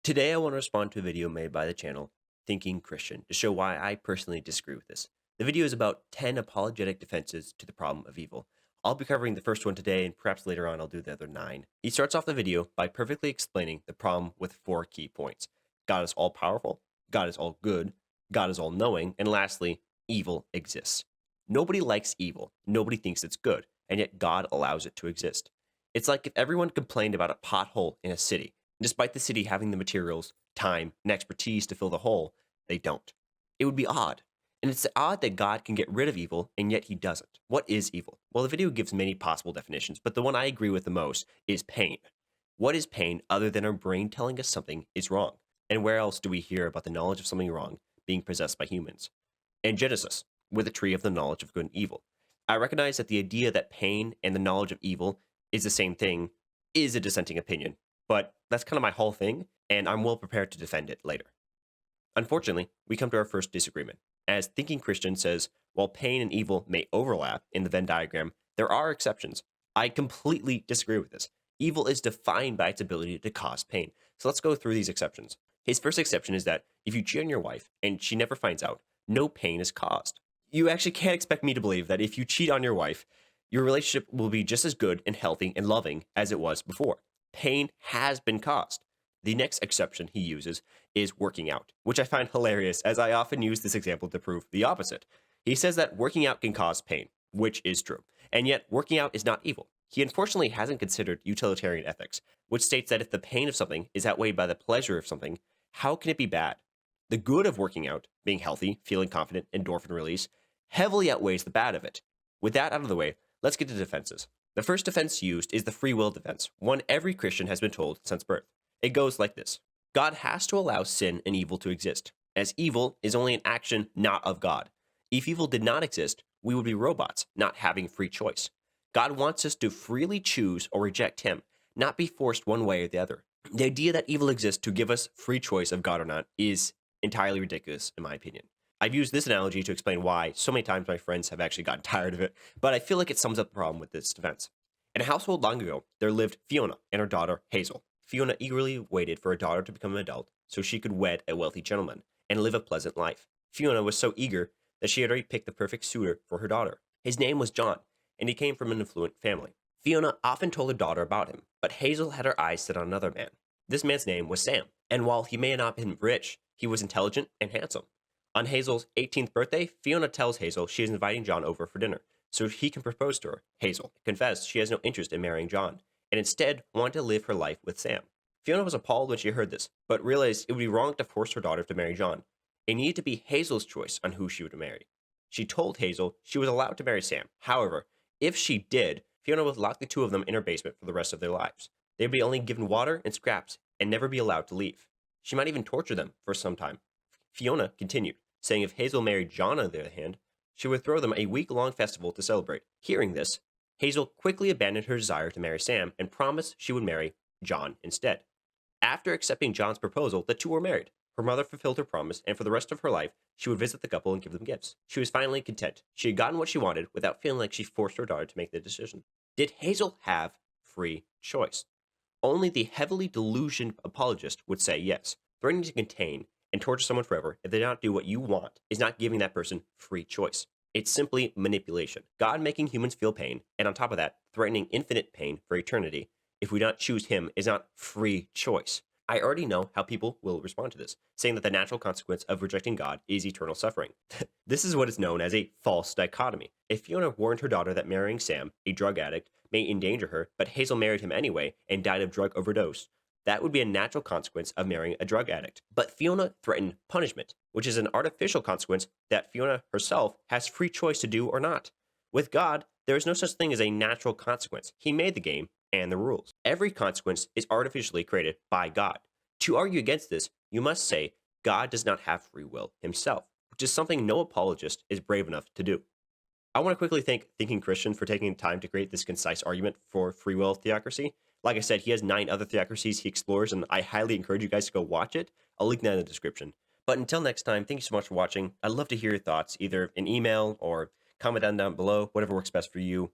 Today, I want to respond to a video made by the channel Thinking Christian to show why I personally disagree with this. The video is about 10 apologetic defenses to the problem of evil. I'll be covering the first one today, and perhaps later on I'll do the other 9. He starts off the video by perfectly explaining the problem with 4 key points. God is all powerful, God is all good, God is all knowing, and lastly, evil exists. Nobody likes evil, nobody thinks it's good, and yet God allows it to exist. It's like if everyone complained about a pothole in a city. Despite the city having the materials, time, and expertise to fill the hole, they don't. It would be odd. And it's odd that God can get rid of evil, and yet he doesn't. What is evil? Well, the video gives many possible definitions, but the one I agree with the most is pain. What is pain other than our brain telling us something is wrong? And where else do we hear about the knowledge of something wrong being possessed by humans? In Genesis, with the tree of the knowledge of good and evil. I recognize that the idea that pain and the knowledge of evil is the same thing is a dissenting opinion, but that's kind of my whole thing, and I'm well prepared to defend it later. Unfortunately, we come to our first disagreement. As Thinking Christian says, while pain and evil may overlap in the Venn diagram, there are exceptions. I completely disagree with this. Evil is defined by its ability to cause pain. So let's go through these exceptions. His first exception is that if you cheat on your wife and she never finds out, no pain is caused. You actually can't expect me to believe that if you cheat on your wife, your relationship will be just as good and healthy and loving as it was before. Pain has been caused. The next exception he uses is working out, which I find hilarious as I often use this example to prove the opposite. He says that working out can cause pain, which is true, and yet working out is not evil. He unfortunately hasn't considered utilitarian ethics, which states that if the pain of something is outweighed by the pleasure of something, how can it be bad? The good of working out, being healthy, feeling confident, endorphin release, heavily outweighs the bad of it. With that out of the way, let's get to defenses. The first defense used is the free will defense, one every Christian has been told since birth. It goes like this. God has to allow sin and evil to exist, as evil is only an action not of God. If evil did not exist, we would be robots, not having free choice. God wants us to freely choose or reject him, not be forced one way or the other. The idea that evil exists to give us free choice of God or not is entirely ridiculous, in my opinion. I've used this analogy to explain why so many times my friends have actually gotten tired of it, but I feel like it sums up the problem with this defense. In a household long ago, there lived Fiona and her daughter, Hazel. Fiona eagerly waited for her daughter to become an adult so she could wed a wealthy gentleman and live a pleasant life. Fiona was so eager that she had already picked the perfect suitor for her daughter. His name was John, and he came from an affluent family. Fiona often told her daughter about him, but Hazel had her eyes set on another man. This man's name was Sam, and while he may have not been rich, he was intelligent and handsome. On Hazel's 18th birthday, Fiona tells Hazel she is inviting John over for dinner so he can propose to her. Hazel confessed she has no interest in marrying John, and instead wanted to live her life with Sam. Fiona was appalled when she heard this, but realized it would be wrong to force her daughter to marry John. It needed to be Hazel's choice on who she would marry. She told Hazel she was allowed to marry Sam. However, if she did, Fiona would lock the two of them in her basement for the rest of their lives. They would be only given water and scraps and never be allowed to leave. She might even torture them for some time. Fiona continued, saying if Hazel married John on the other hand, she would throw them a week-long festival to celebrate. Hearing this, Hazel quickly abandoned her desire to marry Sam and promised she would marry John instead. After accepting John's proposal, the two were married. Her mother fulfilled her promise, and for the rest of her life, she would visit the couple and give them gifts. She was finally content. She had gotten what she wanted without feeling like she forced her daughter to make the decision. Did Hazel have free choice? Only the heavily delusioned apologist would say yes. Threatening to contain and torture someone forever if they do not do what you want is not giving that person free choice. It's simply manipulation. God making humans feel pain, and on top of that, threatening infinite pain for eternity if we do not choose him is not free choice. I already know how people will respond to this, saying that the natural consequence of rejecting God is eternal suffering. This is what is known as a false dichotomy. If Fiona warned her daughter that marrying Sam, a drug addict, may endanger her, but Hazel married him anyway and died of drug overdose, that would be a natural consequence of marrying a drug addict. But Fiona threatened punishment, which is an artificial consequence that Fiona herself has free choice to do or not. With God, there is no such thing as a natural consequence. He made the game and the rules. Every consequence is artificially created by God. To argue against this, you must say God does not have free will himself, which is something no apologist is brave enough to do. I want to quickly thank Thinking Christian for taking time to create this concise argument for free will theocracy. Like I said, he has 9 other theocracies he explores, and I highly encourage you guys to go watch it. I'll link that in the description. But until next time, thank you so much for watching. I'd love to hear your thoughts, either in email or comment down below, whatever works best for you.